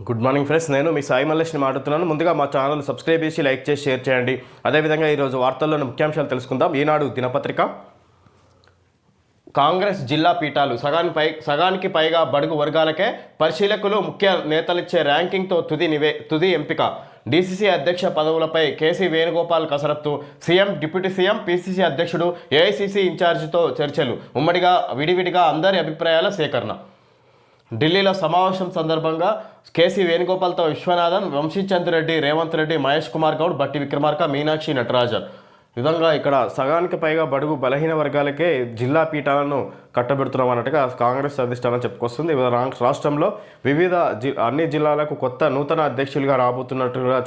Good morning friends, నేను మీ సాయి మల్లేష్ని మాట్లాడుతున్నాను. ముందుగా మా ఛానల్ సబ్స్క్రైబ్ చేసి లైక్ చేసి షేర్ చేయండి. అదేవిధంగా ఈరోజు వార్తల్లోని ముఖ్యాంశాలు తెలుసుకుందాం. ఈనాడు దినపత్రిక, కాంగ్రెస్ జిల్లా పీఠాలు సగానికి పైగా బడుగు వర్గాలకే పరిశీలకులు, ముఖ్య నేతలిచ్చే ర్యాంకింగ్తో తుది ఎంపిక. డీసీసీ అధ్యక్ష పదవులపై కేసీ వేణుగోపాల్ కసరత్తు. సీఎం, డిప్యూటీ సీఎం, పీసీసీ అధ్యక్షుడు, ఏఐసీసీ ఇన్ఛార్జితో చర్చలు. ఉమ్మడిగా విడివిడిగా అందరి అభిప్రాయాల సేకరణ. ఢిల్లీలో సమావేశం సందర్భంగా కేసీ వేణుగోపాల్తో విశ్వనాథన్, వంశీచంద్ రెడ్డి, రేవంత్ రెడ్డి, మహేష్ కుమార్ గౌడ్, బట్టి విక్రమార్క, మీనాక్షి నటరాజన్. విధంగా ఇక్కడ సగానికి పైగా బడుగు బలహీన వర్గాలకే జిల్లా పీఠాలను కట్టబెడుతున్నాం అన్నట్టుగా కాంగ్రెస్ అధిష్టానం చెప్పుకొస్తుంది. రాష్ట్రంలో వివిధ అన్ని జిల్లాలకు కొత్త నూతన అధ్యక్షులుగా రాబోతున్నట్టుగా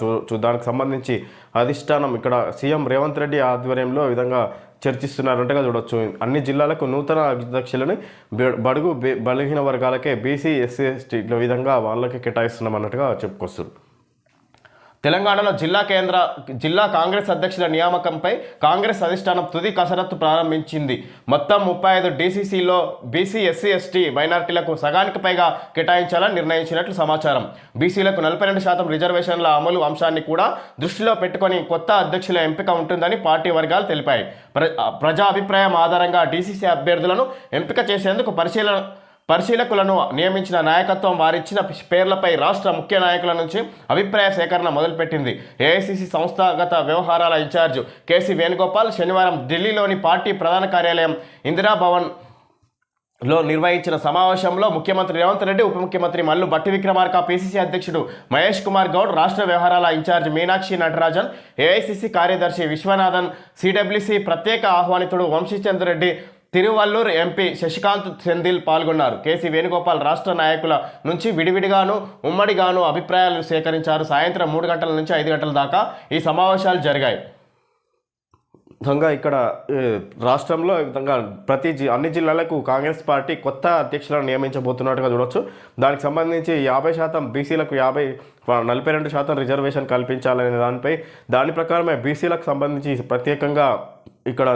దానికి సంబంధించి అధిష్టానం ఇక్కడ సీఎం రేవంత్ రెడ్డి ఆధ్వర్యంలో విధంగా చర్చిస్తున్నారంటగా చూడొచ్చు. అన్ని జిల్లాలకు నూతన అధ్యక్షులని బడుగు బలహీన వర్గాలకే బీసీ, ఎస్సీ, ఎస్టీల విధంగా వాళ్ళకి కేటాయిస్తున్నాం అన్నట్టుగా చెప్పుకొస్తారు. తెలంగాణలో జిల్లా కాంగ్రెస్ అధ్యక్షుల నియామకంపై కాంగ్రెస్ అధిష్టానం తుది కసరత్తు ప్రారంభించింది. మొత్తం 35 డీసీసీలో బీసీ, ఎస్సీ, ఎస్టీ, మైనార్టీలకు సగానికి పైగా కేటాయించాలని నిర్ణయించినట్లు సమాచారం. బీసీలకు 42% రిజర్వేషన్ల అమలు అంశాన్ని కూడా దృష్టిలో పెట్టుకొని కొత్త అధ్యక్షుల ఎంపిక ఉంటుందని పార్టీ వర్గాలు తెలిపాయి. ప్రజా అభిప్రాయం ఆధారంగా డీసీసీ అభ్యర్థులను ఎంపిక చేసేందుకు పరిశీలకులను నియమించిన నాయకత్వం వారిచ్చిన పేర్లపై రాష్ట్ర ముఖ్య నాయకుల నుంచి అభిప్రాయ సేకరణ మొదలుపెట్టింది. ఏఐసీసీ సంస్థాగత వ్యవహారాల ఇన్ఛార్జ్ కేసీ వేణుగోపాల్ శనివారం ఢిల్లీలోని పార్టీ ప్రధాన కార్యాలయం ఇందిరాభవన్లో నిర్వహించిన సమావేశంలో ముఖ్యమంత్రి రేవంత్ రెడ్డి, ఉప ముఖ్యమంత్రి మల్లు భట్టి విక్రమార్క, పీసీసీ అధ్యక్షుడు మహేష్ కుమార్ గౌడ్, రాష్ట్ర వ్యవహారాల ఇన్ఛార్జ్ మీనాక్షి నటరాజన్, ఏఐసీసీ కార్యదర్శి విశ్వనాథన్, సిడబ్ల్యూసీ ప్రత్యేక ఆహ్వానితుడు వంశీచంద్ రెడ్డి, తిరువల్లూరు ఎంపీ శశికాంత్ సెంధిల్ పాల్గొన్నారు. కేసీ వేణుగోపాల్ రాష్ట్ర నాయకుల నుంచి విడివిడిగాను, ఉమ్మడిగాను అభిప్రాయాలు సేకరించారు. సాయంత్రం 3 గంటల నుంచి 5 గంటల దాకా ఈ సమావేశాలు జరిగాయి. విధంగా ఇక్కడ రాష్ట్రంలో విధంగా అన్ని జిల్లాలకు కాంగ్రెస్ పార్టీ కొత్త అధ్యక్షులను నియమించబోతున్నట్టుగా చూడవచ్చు. దానికి సంబంధించి 50% బీసీలకు 42% రిజర్వేషన్ కల్పించాలనే దాని ప్రకారమే బీసీలకు సంబంధించి ప్రత్యేకంగా ఇక్కడ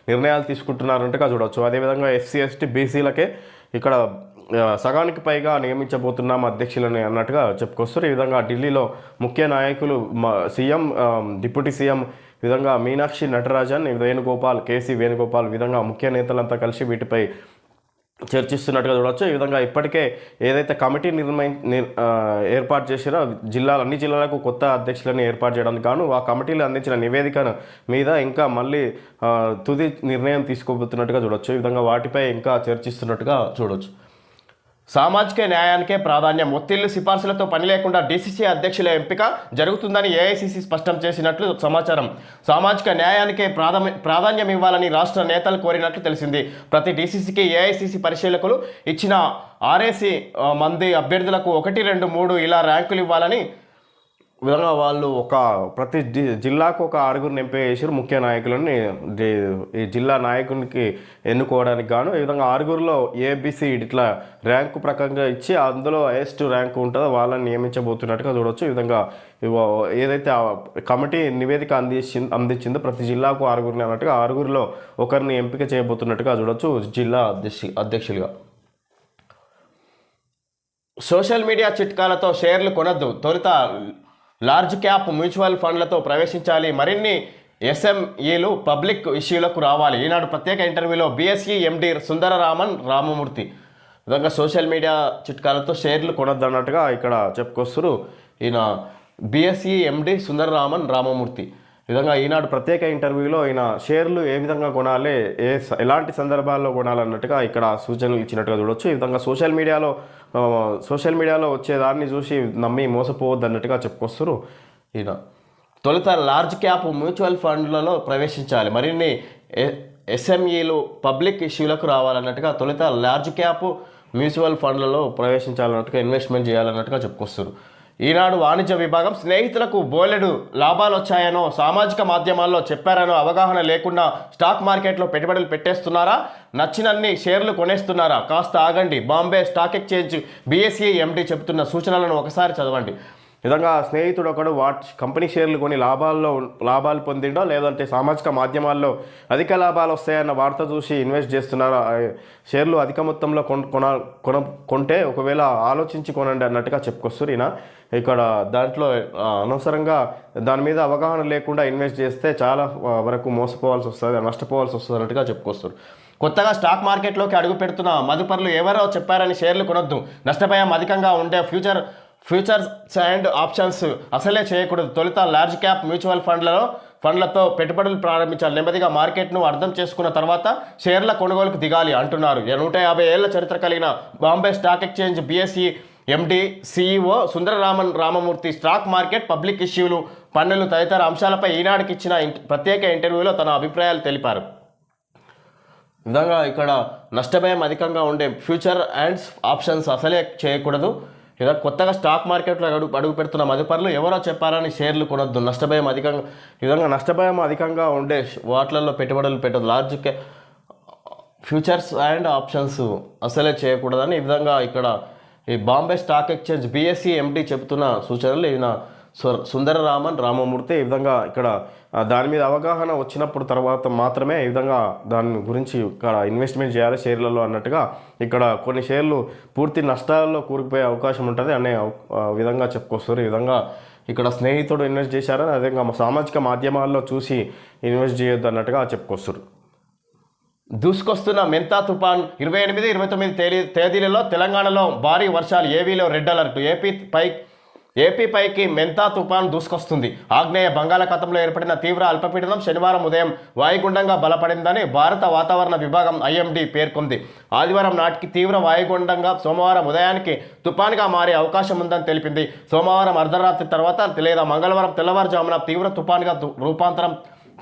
నిర్ణయాలు తీసుకుంటున్నారంటగా చూడవచ్చు. అదేవిధంగా ఎస్సీ, ఎస్టీ, బీసీలకే ఇక్కడ సగానికి పైగా నియమించబోతున్నాం అధ్యక్షులని అన్నట్టుగా చెప్పుకొస్తారు. ఈ విధంగా ఢిల్లీలో ముఖ్య నాయకులు సీఎం, డిప్యూటీ సీఎం విధంగా మీనాక్షి నటరాజన్, వేణుగోపాల్, కేసీ వేణుగోపాల్ విధంగా ముఖ్య నేతలంతా కలిసి వీటిపై చర్చిస్తున్నట్టుగా చూడవచ్చు. ఈ విధంగా ఇప్పటికే ఏదైతే కమిటీ ఏర్పాటు చేసిరో అన్ని జిల్లాలకు కొత్త అధ్యక్షులను ఏర్పాటు చేయడానికి గాను ఆ కమిటీలు అందించిన నివేదిక మీద ఇంకా మళ్ళీ తుది నిర్ణయం తీసుకోబోతున్నట్టుగా చూడవచ్చు. ఈ విధంగా వాటిపై ఇంకా చర్చిస్తున్నట్టుగా చూడవచ్చు. సామాజిక న్యాయానికే ప్రాధాన్యం, ఒత్తిళ్లు సిఫార్సులతో పని లేకుండా డీసీసీ అధ్యక్షుల ఎంపిక జరుగుతుందని ఏఐసీసీ స్పష్టం చేసినట్లు సమాచారం. సామాజిక న్యాయానికే ప్రాధాన్యం ఇవ్వాలని రాష్ట్ర నేతలు కోరినట్లు తెలిసింది. ప్రతి డీసీసీకి ఏఐసీసీ పరిశీలకులు ఇచ్చిన 6 మంది అభ్యర్థులకు 1, 2, 3 ఇలా ర్యాంకులు ఇవ్వాలని విధంగా వాళ్ళు ప్రతి జిల్లాకు ఒక 6 ఎంపిక చేసారు ముఖ్య నాయకులని ఈ జిల్లా నాయకునికి ఎన్నుకోవడానికి గాను. ఈ విధంగా 6లో ఏబిసి ఇట్లా ర్యాంకు ప్రకారంగా ఇచ్చి అందులో హైయెస్ట్ ర్యాంకు ఉంటుందో వాళ్ళని నియమించబోతున్నట్టుగా చూడవచ్చు. ఈ విధంగా ఏదైతే కమిటీ నివేదిక అందించిందో ప్రతి జిల్లాకు 6 అన్నట్టుగా 6లో ఒకరిని ఎంపిక చేయబోతున్నట్టుగా చూడవచ్చు జిల్లా అధ్యక్షులుగా. సోషల్ మీడియా చిట్కాలతో షేర్లు కొనొద్దు, తొలుత లార్జ్ క్యాప్ మ్యూచువల్ ఫండ్లతో ప్రవేశించాలి, మరిన్ని ఎస్ఎంఈలు పబ్లిక్ ఇష్యూలకు రావాలి. ఈనాడు ప్రత్యేక ఇంటర్వ్యూలో బీఎస్ఈ ఎండి సుందరరామన్ రామమూర్తి విధంగా సోషల్ మీడియా చిట్కాలతో షేర్లు కొనొద్దు అన్నట్టుగా ఇక్కడ చెప్పుకొస్తారు. ఈయన బీఎస్ఈ ఎండి సుందరరామన్ రామమూర్తి విధంగా ఈనాడు ప్రత్యేక ఇంటర్వ్యూలో ఈయన షేర్లు ఏ విధంగా కొనాలి, ఎలాంటి సందర్భాల్లో కొనాలన్నట్టుగా ఇక్కడ సూచనలు ఇచ్చినట్టుగా చూడవచ్చు. ఈ విధంగా సోషల్ మీడియాలో వచ్చేదాన్ని చూసి నమ్మి మోసపోవద్దు అన్నట్టుగా చెప్పుకొస్తారు. ఈయన తొలుత లార్జ్ క్యాప్ మ్యూచువల్ ఫండ్లలో ప్రవేశించాలి, మరిన్ని ఎస్ఎంఈలు పబ్లిక్ ఇష్యూలకు రావాలన్నట్టుగా తొలుత లార్జ్ క్యాప్ మ్యూచువల్ ఫండ్లలో ప్రవేశించాలన్నట్టుగా ఇన్వెస్ట్మెంట్ చేయాలన్నట్టుగా చెప్పుకొస్తారు. ఈనాడు వాణిజ్య విభాగం స్నేహితులకు బోలెడు లాభాలు వచ్చాయనో, సామాజిక మాధ్యమాల్లో చెప్పారనో అవగాహన లేకుండా స్టాక్ మార్కెట్లో పెట్టుబడులు పెట్టేస్తున్నారా, నచ్చినన్ని షేర్లు కొనేస్తున్నారా, కాస్త ఆగండి. బాంబే స్టాక్ ఎక్స్చేంజ్ బీఎస్ఈ ఎండి చెబుతున్న సూచనలను ఒకసారి చదవండి. విధంగా స్నేహితుడు ఒకడు కంపెనీ షేర్లు కొని లాభాలు పొందిండో లేదంటే సామాజిక మాధ్యమాల్లో అధిక లాభాలు వస్తాయన్న వార్త చూసి ఇన్వెస్ట్ చేస్తున్నారు. షేర్లు అధిక మొత్తంలో కొంటే ఒకవేళ ఆలోచించి కొనండి అన్నట్టుగా చెప్పుకొస్తారు ఈయన. ఇక్కడ దాంట్లో అనవసరంగా దాని మీద అవగాహన లేకుండా ఇన్వెస్ట్ చేస్తే చాలా వరకు మోసపోవాల్సి వస్తుంది, నష్టపోవాల్సి వస్తుంది అన్నట్టుగా చెప్పుకొస్తారు. కొత్తగా స్టాక్ మార్కెట్లోకి అడుగు పెడుతున్న మదుపరులు ఎవరో చెప్పారని షేర్లు కొనొద్దు, నష్టభయం అధికంగా ఉండే ఫ్యూచర్స్ అండ్ ఆప్షన్స్ అసలే చేయకూడదు. తొలుత లార్జ్ క్యాప్ మ్యూచువల్ ఫండ్లతో పెట్టుబడులు ప్రారంభించాలి. నెమ్మదిగా మార్కెట్ను అర్థం చేసుకున్న తర్వాత షేర్ల కొనుగోలుకు దిగాలి అంటున్నారు. 150 ఏళ్ల చరిత్ర కలిగిన Bombay stock exchange BSE MD CEO Sundararaman Ramamurthy stock market, public ఇష్యూలు, పన్నులు తదితర అంశాలపై ఈనాడుకి ఇచ్చిన ప్రత్యేక ఇంటర్వ్యూలో తన అభిప్రాయాలు తెలిపారు. విధంగా ఇక్కడ నష్టభయం అధికంగా ఉండే ఫ్యూచర్ అండ్ ఆప్షన్స్ అసలే చేయకూడదు. ఇలా కొత్తగా స్టాక్ మార్కెట్లో అడుగు పెడుతున్న మదుపరులు ఎవరో చెప్పారని షేర్లు కొనొద్దు, నష్టభయం అధికంగా విధంగా నష్టభయం అధికంగా ఉండే వాటిలలో పెట్టుబడులు పెట్టదు, లార్జ్ ఫ్యూచర్స్ అండ్ ఆప్షన్స్ అసలే చేయకూడదని ఈ విధంగా ఇక్కడ ఈ Bombay stock exchange BSE MD చెబుతున్న సూచనలు ఈయన సుందరరామన్ రామమూర్తి. ఈ విధంగా ఇక్కడ దాని మీద అవగాహన వచ్చినప్పుడు తర్వాత మాత్రమే ఈ విధంగా దాని గురించి ఇక్కడ ఇన్వెస్ట్మెంట్ చేయాలి షేర్లలో అన్నట్టుగా ఇక్కడ కొన్ని షేర్లు పూర్తి నష్టాల్లో కూరుకుపోయే అవకాశం ఉంటుంది అనే విధంగా చెప్పుకొస్తారు. ఈ విధంగా ఇక్కడ స్నేహితుడు ఇన్వెస్ట్ చేశారని అదేవిధంగా సామాజిక మాధ్యమాల్లో చూసి ఇన్వెస్ట్ చేయొద్దు అన్నట్టుగా చెప్పుకొస్తారు. దూసుకొస్తున్న మెంతా తుఫాన్ 28, 29 తేదీలలో తెలంగాణలో భారీ వర్షాలు, ఏవీలో రెడ్ అలర్ట్. ఏపీపైకి మెంతా తుఫాన్ దూసుకొస్తుంది. ఆగ్నేయ బంగాళాఖాతంలో ఏర్పడిన తీవ్ర అల్పపీడనం శనివారం ఉదయం వాయుగుండంగా బలపడిందని భారత వాతావరణ విభాగం IMD పేర్కొంది. ఆదివారం నాటికి తీవ్ర వాయుగుండంగా సోమవారం ఉదయానికి తుఫాన్గా మారే అవకాశం ఉందని తెలిపింది. సోమవారం అర్ధరాత్రి తర్వాత లేదా మంగళవారం తెల్లవారుజామున తీవ్ర తుఫాన్గా రూపాంతరం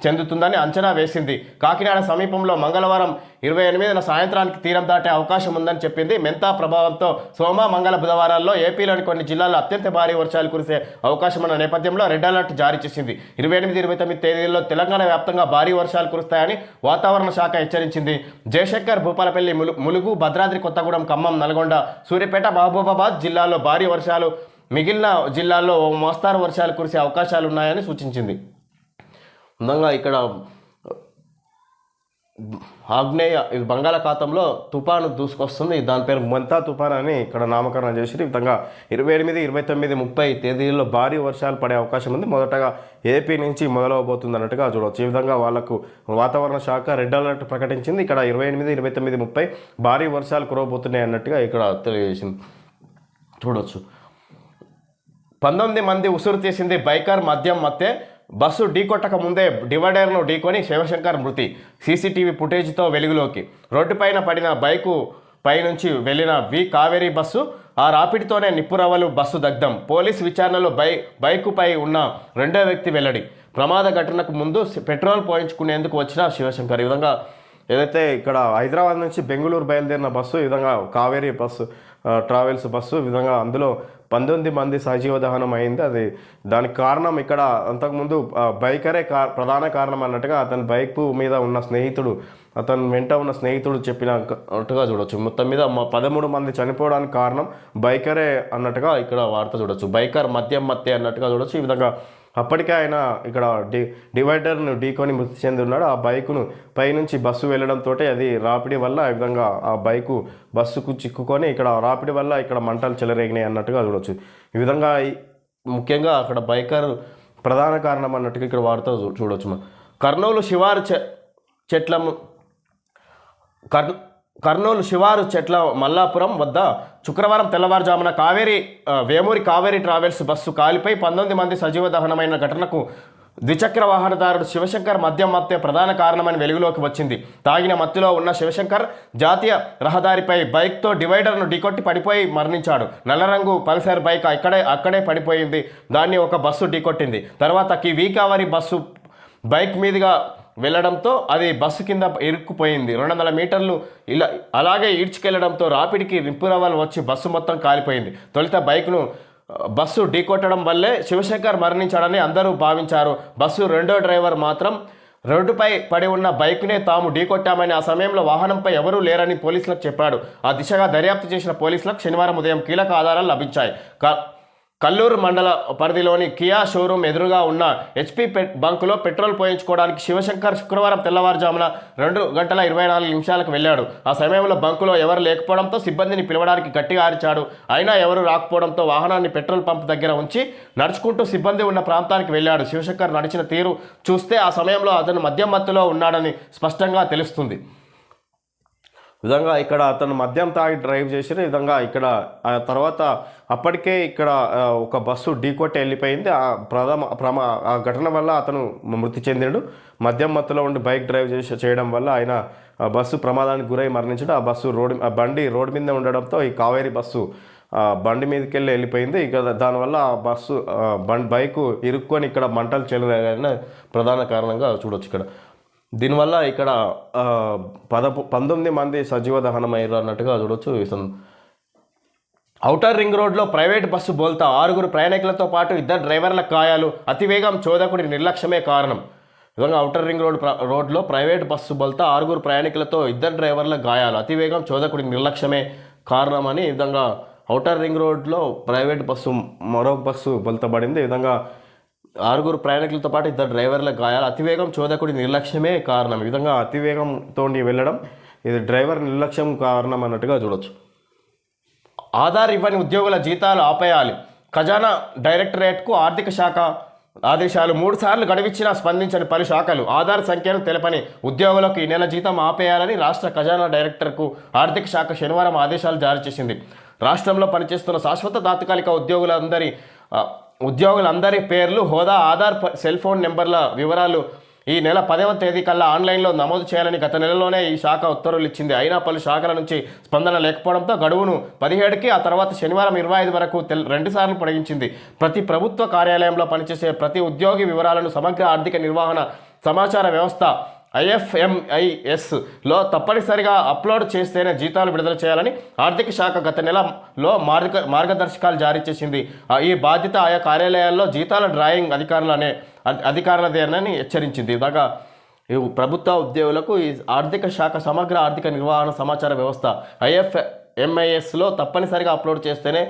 చెందుతుందని అంచనా వేసింది. కాకినాడ సమీపంలో మంగళవారం 28న సాయంత్రానికి తీరం దాటే అవకాశం ఉందని చెప్పింది. మెంతా ప్రభావంతో సోమ, మంగళ, బుధవారాల్లో ఏపీలోని కొన్ని జిల్లాల్లో అత్యంత భారీ వర్షాలు కురిసే అవకాశం ఉన్న నేపథ్యంలో రెడ్ అలర్ట్ జారీ చేసింది. 28, 29 తేదీల్లో తెలంగాణ వ్యాప్తంగా భారీ వర్షాలు కురుస్తాయని వాతావరణ శాఖ హెచ్చరించింది. జయశంకర్, భూపాలపల్లి, ములుగు, భద్రాద్రి కొత్తగూడెం, ఖమ్మం, నల్గొండ, సూర్యాపేట, మహబూబాబాద్ జిల్లాల్లో భారీ వర్షాలు, మిగిలిన జిల్లాల్లో మోస్తారు వర్షాలు కురిసే అవకాశాలు ఉన్నాయని సూచించింది. విధంగా ఇక్కడ ఆగ్నేయ బంగాళాఖాతంలో తుఫాను దూసుకొస్తుంది. దాని పేరు మెంతా తుఫాన్ అని ఇక్కడ నామకరణం చేసి ఈ విధంగా 28, 29, 30 తేదీల్లో భారీ వర్షాలు పడే అవకాశం ఉంది. మొదటగా ఏపీ నుంచి మొదలవబోతుంది అన్నట్టుగా చూడవచ్చు. ఈ విధంగా వాళ్ళకు వాతావరణ శాఖ రెడ్ అలర్ట్ ప్రకటించింది. ఇక్కడ 28, 29, 30 భారీ వర్షాలు కురవబోతున్నాయి అన్నట్టుగా ఇక్కడ తెలియజేసింది. చూడవచ్చు. 19 మంది ఉసురు తీసింది బైకర్, మద్యం మత్తే. బస్సు ఢీకొట్టక ముందే డివైడర్ను ఢీకొని శివశంకర్ మృతి. CCTV ఫుటేజ్తో వెలుగులోకి. రోడ్డుపైన పడిన బైకు పైనుంచి వెళ్లిన కావేరీ బస్సు, ఆ రాపిడితోనే నిప్పురవ్వలు, బస్సు దగ్ధం. పోలీసు విచారణలో బైకుపై ఉన్న రెండో వ్యక్తి వెల్లడి. ప్రమాద ఘటనకు ముందు పెట్రోల్ పోయించుకునేందుకు వచ్చిన శివశంకర్. ఈ విధంగా ఏదైతే ఇక్కడ హైదరాబాద్ నుంచి బెంగళూరు బయలుదేరిన బస్సు, ఈ విధంగా కావేరీ బస్సు ట్రావెల్స్ బస్సు, ఈ విధంగా అందులో 19 మంది సజీవ దహనం అయింది. అది దానికి కారణం ఇక్కడ అంతకుముందు బైకరే ప్రధాన కారణం అన్నట్టుగా అతని బైక్ మీద ఉన్న స్నేహితుడు, అతను వెంట ఉన్న స్నేహితుడు చెప్పినట్టుగా చూడొచ్చు. మొత్తం మీద 13 మంది చనిపోవడానికి కారణం బైకరే అన్నట్టుగా ఇక్కడ వార్త చూడొచ్చు. బైకర్ మద్యం మత్తే అన్నట్టుగా చూడొచ్చు. ఈ విధంగా అప్పటికే ఆయన ఇక్కడ డివైడర్ను ఢీకొని మృతి చెంది ఉన్నాడు. ఆ బైకును పైనుంచి బస్సు వెళ్ళడంతో అది రాపిడి వల్ల ఈ విధంగా ఆ బైకు బస్సుకు చిక్కుకొని ఇక్కడ రాపిడి వల్ల ఇక్కడ మంటలు చెలరేగినాయి అన్నట్టుగా చూడవచ్చు. ఈ విధంగా ముఖ్యంగా అక్కడ బైకర్ ప్రధాన కారణం అన్నట్టుగా ఇక్కడ వార్త చూడవచ్చు. కర్నూలు శివారు చెట్ల మల్లాపురం వద్ద శుక్రవారం తెల్లవారుజామున వేమూరి కావేరీ ట్రావెల్స్ బస్సు కాలిపై 19 మంది సజీవ దహనమైన ఘటనకు ద్విచక్ర వాహనదారుడు శివశంకర్ మద్యం మత్తే ప్రధాన కారణమని వెలుగులోకి వచ్చింది. తాగిన మత్తులో ఉన్న శివశంకర్ జాతీయ రహదారిపై బైక్తో డివైడర్ను ఢీకొట్టి పడిపోయి మరణించాడు. నల్లరంగు పల్సర్ బైక్ అక్కడే పడిపోయింది. దాన్ని ఒక బస్సు ఢీకొట్టింది. తర్వాత కావేరీ బస్సు బైక్ మీదుగా వెళ్ళడంతో అది బస్సు కింద ఇరుక్కుపోయింది. 200 మీటర్లు అలాగే ఈడ్చుకెళ్లడంతో రాపిడికి నిప్పురవ్వలు వచ్చి బస్సు మొత్తం కాలిపోయింది. తొలుత బస్సు ఢీకొట్టడం వల్లే శివశంకర్ మరణించాడని అందరూ భావించారు. బస్సు రెండో డ్రైవర్ మాత్రం రోడ్డుపై పడి ఉన్న బైక్నే తాము ఢీకొట్టామని, ఆ సమయంలో వాహనంపై ఎవరూ లేరని పోలీసులకు చెప్పాడు. ఆ దిశగా దర్యాప్తు చేసిన పోలీసులకు శనివారం ఉదయం కీలక ఆధారాలు లభించాయి. కల్లూరు మండల పరిధిలోని కియా షోరూమ్ ఎదురుగా ఉన్న హెచ్పి బంకులో పెట్రోల్ పోయించుకోవడానికి శివశంకర్ శుక్రవారం తెల్లవారుజామున 2:24 వెళ్ళాడు. ఆ సమయంలో బంకులో ఎవరు లేకపోవడంతో సిబ్బందిని పిలవడానికి గట్టిగా అరిచాడు. అయినా ఎవరు రాకపోవడంతో వాహనాన్ని పెట్రోల్ పంప్ దగ్గర ఉంచి నడుచుకుంటూ సిబ్బంది ఉన్న ప్రాంతానికి వెళ్ళాడు. శివశంకర్ నడిచిన తీరు చూస్తే ఆ సమయంలో అతను మద్యం మత్తులో ఉన్నాడని స్పష్టంగా తెలుస్తుంది. విధంగా ఇక్కడ అతను మద్యం తాగి డ్రైవ్ చేసిన విధంగా ఇక్కడ ఆ తర్వాత అప్పటికే ఇక్కడ ఒక బస్సు ఢీకొట్టి వెళ్ళిపోయింది. ఆ ఘటన వల్ల అతను మృతి చెందాడు. మద్యం మత్తులో ఉండి బైక్ డ్రైవ్ చేయడం వల్ల ఆయన బస్సు ప్రమాదానికి గురై మరణించాడు. ఆ బండి రోడ్డు మీద ఉండడంతో ఈ కావేరీ బస్సు బండి మీదకి వెళ్ళిపోయింది. ఇక దానివల్ల ఆ బస్సు బైకు ఇరుక్కొని ఇక్కడ మంటలు చెలరేగాయని ప్రధాన కారణంగా చూడొచ్చు. దీనివల్ల ఇక్కడ 19 మంది సజీవ దహనమయ్యారు అన్నట్టుగా చూడొచ్చు. ఔటర్ రింగ్ రోడ్లో ప్రైవేట్ బస్సు బోల్తా 6 ప్రయాణికులతో పాటు 2 డ్రైవర్ల గాయాలు. అతివేగం చోదకుడి నిర్లక్ష్యమే కారణం. విధంగా ఔటర్ రింగ్ రోడ్లో ప్రైవేట్ బస్సు బోల్తా 6 ప్రయాణికులతో 2 డ్రైవర్ల గాయాలు. అతివేగం చోదకుడి నిర్లక్ష్యమే కారణం అని ఈ విధంగా ఔటర్ రింగ్ రోడ్లో ప్రైవేట్ బస్సు మరొక బస్సు బోల్తబడింది. ఈ విధంగా 6 ప్రయాణికులతో పాటు 2 డ్రైవర్ల గాయాలు. అతివేగం చోదకుడి నిర్లక్ష్యమే కారణం. ఈ విధంగా అతివేగంతో వెళ్ళడం ఇది డ్రైవర్ నిర్లక్ష్యం కారణం అన్నట్టుగా చూడొచ్చు. ఆధార్ ఇవ్వని ఉద్యోగుల జీతాలు ఆపేయాలి. ఖజానా డైరెక్టరేట్కు ఆర్థిక శాఖ ఆదేశాలు. 3 సార్లు గడువిచ్చినా స్పందించని పలు శాఖలు. ఆధార్ సంఖ్యను తెలపని ఉద్యోగులకు ఈ నెల జీతం ఆపేయాలని రాష్ట్ర ఖజానా డైరెక్టర్కు ఆర్థిక శాఖ శనివారం ఆదేశాలు జారీ చేసింది. రాష్ట్రంలో పనిచేస్తున్న శాశ్వత తాత్కాలిక ఉద్యోగులందరి పేర్లు, హోదా, ఆధార్, సెల్ ఫోన్ నెంబర్ల వివరాలు ఈ నెల 10వ తేదీ కల్లా ఆన్లైన్లో నమోదు చేయాలని గత నెలలోనే ఈ శాఖ ఉత్తర్వులు ఇచ్చింది. అయినా పలు శాఖల నుంచి స్పందన లేకపోవడంతో గడువును 17కి, ఆ తర్వాత శనివారం 25 వరకు 2 సార్లు పొడిగించింది. ప్రతి ప్రభుత్వ కార్యాలయంలో పనిచేసే ప్రతి ఉద్యోగి వివరాలను సమగ్ర ఆర్థిక నిర్వహణ సమాచార వ్యవస్థ IFMISలో తప్పనిసరిగా అప్లోడ్ చేస్తేనే జీతాలు విడుదల చేయాలని ఆర్థిక శాఖ గత నెలలో మార్గదర్శకాలు జారీ చేసింది. ఈ బాధ్యత ఆయా కార్యాలయాల్లో జీతాల డ్రాయింగ్ అధికారులదేనని హెచ్చరించింది. ఇలాగా ప్రభుత్వ ఉద్యోగులకు ఈ ఆర్థిక శాఖ సమగ్ర ఆర్థిక నిర్వహణ సమాచార వ్యవస్థ IFMISలో తప్పనిసరిగా అప్లోడ్ చేస్తేనే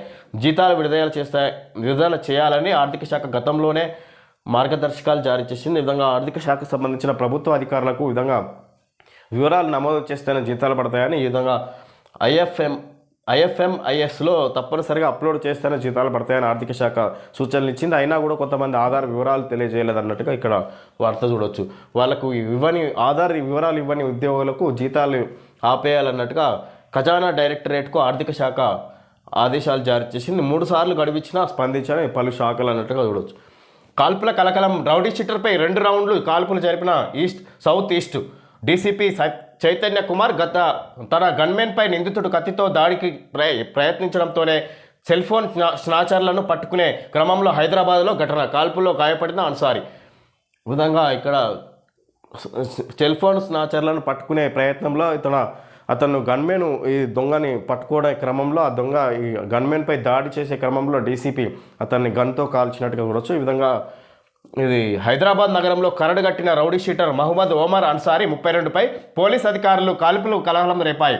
జీతాలు విడుదల చేయాలని ఆర్థిక శాఖ గతంలోనే మార్గదర్శకాలు జారీ చేసింది. ఈ విధంగా ఆర్థిక శాఖకు సంబంధించిన ప్రభుత్వ అధికారులకు ఈ విధంగా వివరాలు నమోదు చేస్తేనే జీతాలు పడతాయని, ఈ విధంగా IFMISలో తప్పనిసరిగా అప్లోడ్ చేస్తేనే జీతాలు పడతాయని ఆర్థిక శాఖ సూచనలు ఇచ్చింది. అయినా కూడా కొంతమంది ఆధార్ వివరాలు తెలియజేయలేదన్నట్టుగా ఇక్కడ వార్త చూడవచ్చు. వాళ్ళకు ఆధార్ వివరాలు ఇవ్వని ఉద్యోగులకు జీతాలు ఆపేయాలన్నట్టుగా ఖజానా డైరెక్టరేట్కు ఆర్థిక శాఖ ఆదేశాలు జారీ చేసింది. 3 సార్లు గడువిచ్చినా స్పందించని పలు శాఖలు అన్నట్టుగా చూడవచ్చు. కాల్పుల కలకలం. రౌడీ షీటర్పై 2 రౌండ్లు కాల్పులు జరిపిన south east DCP Chaitanya Kumar తన గన్మెన్పై నిందితుడు కత్తితో దాడికి ప్రయత్నించడంతోనే సెల్ ఫోన్ స్నాచర్లను పట్టుకునే క్రమంలో హైదరాబాద్లో ఘటన. కాల్పుల్లో గాయపడిన అన్సారీ. విధంగా ఇక్కడ సెల్ ఫోన్ స్నాచర్లను పట్టుకునే ప్రయత్నంలో అతను గన్మెన్ ఈ దొంగని పట్టుకోవడే క్రమంలో ఆ దొంగ ఈ గన్మెన్పై దాడి చేసే క్రమంలో డీసీపీ అతన్ని గన్తో కాల్చినట్టుగా చూడవచ్చు. ఈ విధంగా ఇది హైదరాబాద్ నగరంలో కరడుగట్టిన రౌడీ షీటర్ మహమ్మద్ ఒమర్ అన్సారీ 32పై పోలీస్ అధికారులు కాల్పులు కలహలం రేపాయి.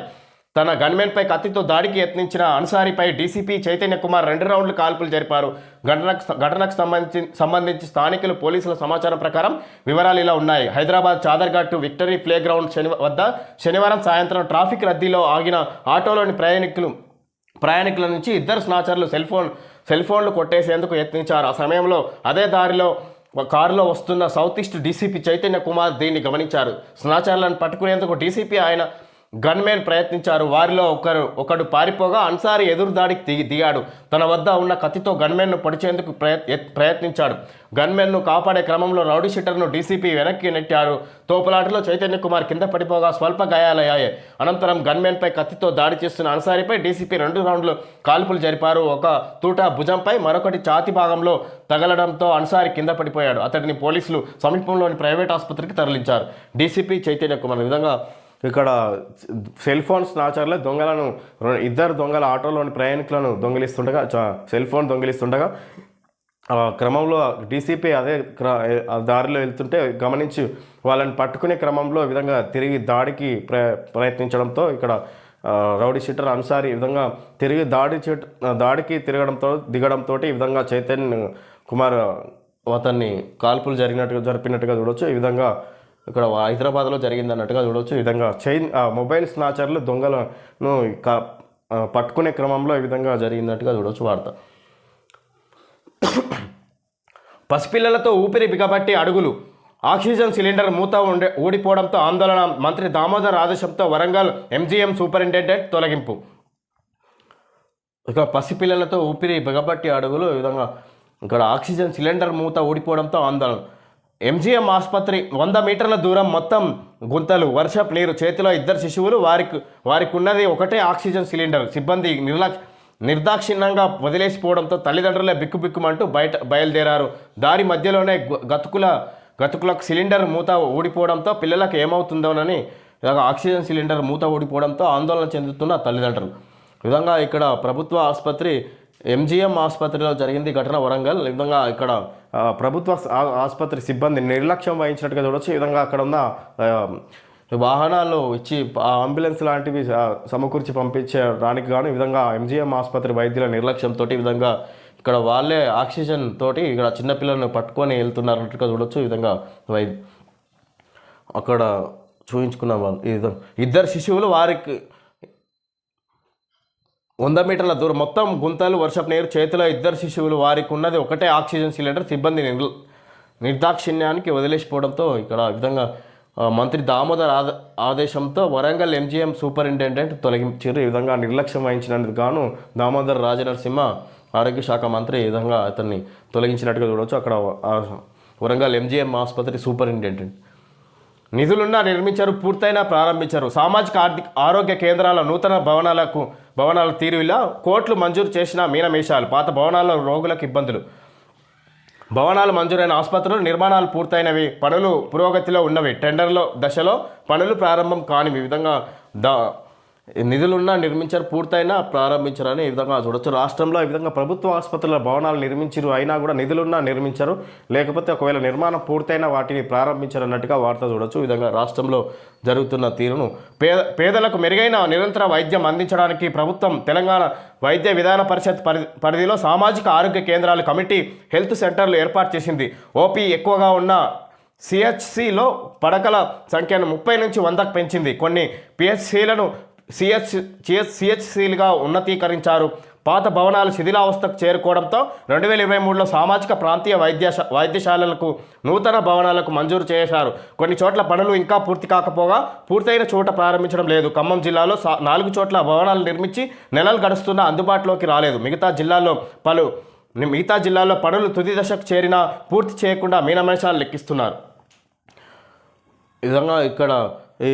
తన గన్మెన్పై కత్తితో దాడికి యత్నించిన అన్సారీపై డీసీపీ చైతన్య కుమార్ 2 రౌండ్లు కాల్పులు జరిపారు. ఘటనకు సంబంధించి స్థానికులు పోలీసుల సమాచారం ప్రకారం వివరాలు ఇలా ఉన్నాయి. Hyderabad Chaderghat victory playground వద్ద శనివారం సాయంత్రం ట్రాఫిక్ రద్దీలో ఆగిన ఆటోలోని ప్రయాణికుల నుంచి 2 స్నాచర్లు సెల్ ఫోన్లు కొట్టేసేందుకు యత్నించారు. ఆ సమయంలో అదే దారిలో కారులో వస్తున్న south east DCP Chaitanya Kumar దీన్ని గమనించారు. స్నాచర్లను పట్టుకునేందుకు డీసీపీ ఆయన గన్మెన్ ప్రయత్నించారు. వారిలో ఒకడు పారిపోగా అన్సారీ ఎదురు దాడికి దిగాడు. తన వద్ద ఉన్న కత్తితో గన్మెన్ను పొడిచేందుకు ప్రయత్నించాడు. గన్మెన్ను కాపాడే క్రమంలో రౌడీ షీటర్ను డీసీపీ వెనక్కి నెట్టారు. తోపులాటలో చైతన్య కుమార్ కింద పడిపోగా స్వల్ప గాయాలయ్యాయి. అనంతరం గన్మెన్పై కత్తితో దాడి చేస్తున్న అన్సారీపై డీసీపీ 2 రౌండ్లు కాల్పులు జరిపారు. ఒక తూట భుజంపై, మరొకటి ఛాతి భాగంలో తగలడంతో అన్సారీ కింద పడిపోయాడు. అతడిని పోలీసులు సమీపంలోని ప్రైవేట్ ఆసుపత్రికి తరలించారు. డీసీపీ చైతన్య కుమార్. ఈ విధంగా ఇక్కడ సెల్ ఫోన్ స్నాచర్ల దొంగలను 2 దొంగల ఆటోలోని ప్రయాణికులను సెల్ ఫోన్ దొంగిలిస్తుండగా క్రమంలో డీసీపీ అదే దారిలో వెళ్తుంటే గమనించి వాళ్ళని పట్టుకునే క్రమంలో ఈ విధంగా తిరిగి దాడికి ప్రయత్నించడంతో ఇక్కడ రౌడీ షీటర్ అన్సారీ ఈ విధంగా తిరిగి దాడికి దిగడంతో ఈ విధంగా చైతన్య కుమార్ అతన్ని కాల్పులు జరిపినట్టుగా చూడవచ్చు. ఈ విధంగా ఇక్కడ హైదరాబాద్లో జరిగింది అన్నట్టుగా చూడవచ్చు. ఈ విధంగా మొబైల్ స్నాచర్లు దొంగలను పట్టుకునే క్రమంలో ఈ విధంగా జరిగినట్టుగా చూడవచ్చు వార్త. పసిపిల్లలతో ఊపిరి బిగబట్టి అడుగులు, ఆక్సిజన్ సిలిండర్ మూత ఊడిపోవడంతో ఆందోళన, మంత్రి దామోదర్ ఆదేశంతో వరంగల్ ఎంజీఎం సూపరింటెండెంట్ తొలగింపు. ఇక పసిపిల్లలతో ఊపిరి బిగబట్టి అడుగులు, ఈ విధంగా ఇక్కడ ఆక్సిజన్ సిలిండర్ మూత ఊడిపోవడంతో ఆందోళన. ఎంజీఎం ఆసుపత్రి 100 మీటర్ల దూరం మొత్తం గుంతలు, వర్షపు నీరు, చేతిలో 2 శిశువులు, వారికి ఉన్నది ఒకటే ఆక్సిజన్ సిలిండర్. సిబ్బంది నిర్దాక్షిణ్యంగా వదిలేసిపోవడంతో తల్లిదండ్రులే బిక్కుబిక్కుమంటూ బయలుదేరారు. దారి మధ్యలోనే గతుకులకు సిలిండర్ మూత ఊడిపోవడంతో పిల్లలకు ఏమవుతుందోనని ఆక్సిజన్ సిలిండర్ మూత ఊడిపోవడంతో ఆందోళన చెందుతున్న తల్లిదండ్రులు. ఈ విధంగా ఇక్కడ ప్రభుత్వ ఆసుపత్రి ఎంజీఎం ఆసుపత్రిలో జరిగింది ఘటన వరంగల్. ఈ విధంగా ఇక్కడ ప్రభుత్వ ఆసుపత్రి సిబ్బంది నిర్లక్ష్యం వహించినట్టుగా చూడవచ్చు. ఈ విధంగా అక్కడ ఉన్న వాహనాలు ఇచ్చి అంబులెన్స్ లాంటివి సమకూర్చి పంపించడానికి గాను ఈ విధంగా ఎంజీఎం ఆసుపత్రి వైద్యుల నిర్లక్ష్యంతో ఈ విధంగా ఇక్కడ వాళ్ళే ఆక్సిజన్ తోటి ఇక్కడ చిన్నపిల్లలను పట్టుకొని వెళ్తున్నారన్నట్టుగా చూడవచ్చు. ఈ విధంగా అక్కడ చూపించుకున్న వాళ్ళు ఈ విధంగా 2 శిశువులు, వారికి 100 మీటర్ల దూరం మొత్తం గుంతలు, వర్షపు నీరు, చేతిలో 2 శిశువులు, వారికి ఉన్నది ఒకటే ఆక్సిజన్ సిలిండర్. సిబ్బంది నిర్దాక్షిణ్యానికి వదిలేసిపోవడంతో ఇక్కడ ఈ విధంగా మంత్రి దామోదర్ ఆదేశంతో వరంగల్ ఎంజీఎం సూపరింటెండెంట్ తొలగించారు. ఈ విధంగా నిర్లక్ష్యం వహించినందుకు గాను దామోదర్ రాజనరసింహ ఆరోగ్య శాఖ మంత్రి ఈ విధంగా అతన్ని తొలగించినట్టుగా చూడవచ్చు. అక్కడ వరంగల్ ఎంజీఎం ఆసుపత్రి సూపరింటెండెంట్. నిధులున్నా నిర్మించారు, పూర్తయినా ప్రారంభించారు. సామాజిక ఆరోగ్య కేంద్రాల నూతన భవనాల తీరువిలా కోట్లు మంజూరు చేసిన మీనమేషాలు, పాత భవనాల్లో రోగులకు ఇబ్బందులు. భవనాలు మంజూరైన ఆసుపత్రులు నిర్మాణాలు పూర్తయినవి, పనులు పురోగతిలో ఉన్నవి, టెండర్ల దశలో పనులు ప్రారంభం కానివి. ఈ విధంగా నిధులున్నా నిర్మించారు, పూర్తయినా ప్రారంభించారని ఈ విధంగా చూడవచ్చు. రాష్ట్రంలో ఈ విధంగా ప్రభుత్వ ఆసుపత్రుల భవనాలు నిర్మించారు, అయినా కూడా నిధులున్నా నిర్మించారు, లేకపోతే ఒకవేళ నిర్మాణం పూర్తయినా వాటిని ప్రారంభించారు అన్నట్టుగా వార్త చూడవచ్చు. ఈ విధంగా రాష్ట్రంలో జరుగుతున్న తీరును పేదలకు మెరుగైన నిరంతర వైద్యం అందించడానికి ప్రభుత్వం తెలంగాణ వైద్య విధాన పరిషత్ పరిధిలో సామాజిక ఆరోగ్య కేంద్రాలు, కమిటీ హెల్త్ సెంటర్లు ఏర్పాటు చేసింది. ఓపీ ఎక్కువగా ఉన్న సిహెచ్సిలో పడకల సంఖ్యను 30 నుంచి 100కు పెంచింది. కొన్ని పిహెచ్సిలను సిహెచ్సిలుగా ఉన్నతీకరించారు. పాత భవనాలు శిథిలావస్థకు చేరుకోవడంతో 2023లో సామాజిక ప్రాంతీయ వైద్యశాలలకు నూతన భవనాలకు మంజూరు చేశారు. కొన్ని చోట్ల పనులు ఇంకా పూర్తి కాకపోగా పూర్తయిన చోట ప్రారంభించడం లేదు. ఖమ్మం జిల్లాలో 4 చోట్ల భవనాలు నిర్మించి నెలలు గడుస్తున్నా అందుబాటులోకి రాలేదు. మిగతా జిల్లాల్లో పనులు తుది దశకు చేరినా పూర్తి చేయకుండా మీనమేషాలు లెక్కిస్తున్నారు. ఈ విధంగా ఇక్కడ ఈ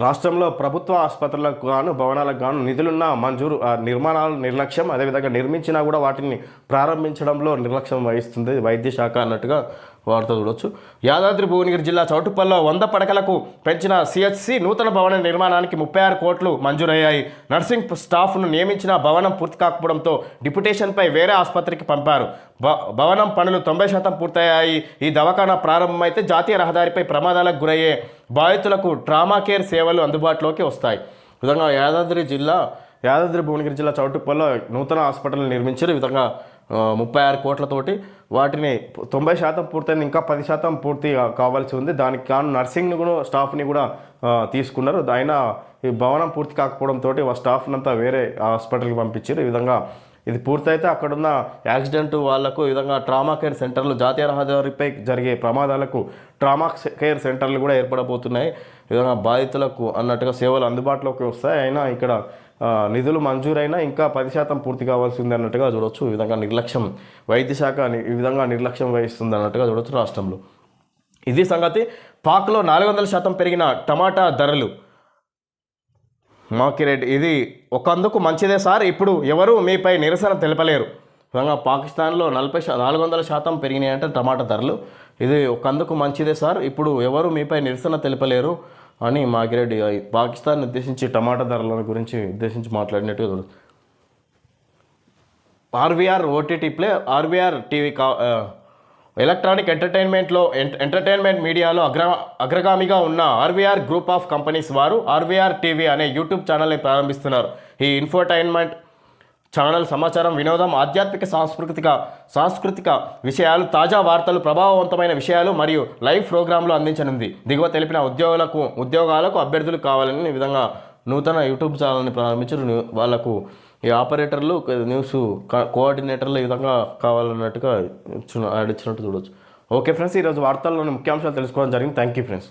రాష్ట్రంలో ప్రభుత్వ ఆసుపత్రులకు గాను భవనాలకు గాను నిధులున్న మంజూరు నిర్మాణాలు నిర్లక్ష్యం, అదేవిధంగా నిర్మించినా కూడా వాటిని ప్రారంభించడంలో నిర్లక్ష్యం వహిస్తుంది వైద్య శాఖ అన్నట్టుగా వార్త చూడవచ్చు. యాదాద్రి భువనగిరి జిల్లా చౌటుప్పల్లో 100 పడకలకు పెంచిన సిహెచ్సి నూతన భవన నిర్మాణానికి 36 కోట్లు మంజూరయ్యాయి. నర్సింగ్ స్టాఫ్ను నియమించిన భవనం పూర్తి కాకపోవడంతో డిప్యుటేషన్పై వేరే ఆసుపత్రికి పంపారు. భవనం పనులు 90% పూర్తయ్యాయి. ఈ దవాఖానా ప్రారంభమైతే జాతీయ రహదారిపై ప్రమాదాలకు గురయ్యే బాధితులకు ట్రామా కేర్ సేవలు అందుబాటులోకి వస్తాయి. విధంగా యాదాద్రి భువనగిరి జిల్లా చౌటుప్పల్లో నూతన హాస్పిటల్ నిర్మించారు. ఈ విధంగా 36 కోట్లతోటి వాటిని 90% పూర్తయింది, ఇంకా 10% పూర్తి కావాల్సి ఉంది. దానికి కాను నర్సింగ్ని కూడా స్టాఫ్ని కూడా తీసుకున్నారు. అయినా ఈ భవనం పూర్తి కాకపోవడంతో స్టాఫ్ని అంతా వేరే హాస్పిటల్కి పంపించారు. ఈ విధంగా ఇది పూర్తయితే అక్కడున్న యాక్సిడెంట్ వాళ్లకు ఈ విధంగా ట్రామా కేర్ సెంటర్లు, జాతీయ రహదారిపై జరిగే ప్రమాదాలకు ట్రామా కేర్ సెంటర్లు కూడా ఏర్పడబోతున్నాయి. ఈ విధంగా బాధితులకు అన్నట్టుగా సేవలు అందుబాటులోకి వస్తాయి. అయినా ఇక్కడ నిధులు మంజూరైనా ఇంకా 10% పూర్తి కావాల్సి ఉంది అన్నట్టుగా చూడవచ్చు. ఈ విధంగా నిర్లక్ష్యం వైద్య శాఖ ఈ విధంగా నిర్లక్ష్యం వహిస్తుంది అన్నట్టుగా చూడవచ్చు రాష్ట్రంలో. ఇది సంగతి. పాక్లో 400% పెరిగిన టమాటా ధరలు. మార్కెట్ ఇది ఒకందుకు మంచిదే సార్, ఇప్పుడు ఎవరు మీపై నిరసన తెలపలేరు. విధంగా పాకిస్తాన్లో 400% పెరిగినాయంటే టమాటా ధరలు. ఇది ఒకందుకు మంచిదే సార్, ఇప్పుడు ఎవరు మీపై నిరసన తెలపలేరు అని మాకిరెడ్డి పాకిస్తాన్ ఉద్దేశించి టమాటా ధరల గురించి ఉద్దేశించి మాట్లాడినట్టుగా చూడచ్చు. RVR OTT play, RVR TV electronic entertainment మీడియాలో అగ్రగామిగా ఉన్న ఆర్వీఆర్ గ్రూప్ ఆఫ్ కంపెనీస్ వారు ఆర్వీఆర్ టీవీ అనే యూట్యూబ్ ఛానల్ని ప్రారంభిస్తున్నారు. ఈ ఇన్ఫోటైన్మెంట్ ఛానల్ సమాచారం, వినోదం, ఆధ్యాత్మిక సాంస్కృతిక విషయాలు, తాజా వార్తలు, ప్రభావవంతమైన విషయాలు మరియు లైవ్ ప్రోగ్రాంలు అందించనుంది. దిగువ తెలిపిన ఉద్యోగాలకు అభ్యర్థులు కావాలని విధంగా నూతన యూట్యూబ్ ఛానల్ని ప్రారంభించారు. వాళ్ళకు ఈ ఆపరేటర్లు, న్యూస్ కోఆర్డినేటర్లు ఈ విధంగా కావాలన్నట్టుగా యాడ్ ఇచ్చినట్టు చూడవచ్చు. ఓకే ఫ్రెండ్స్, ఈరోజు వార్తల్లోని ముఖ్యాంశాలు తెలుసుకోవడం జరిగింది. Thank you friends.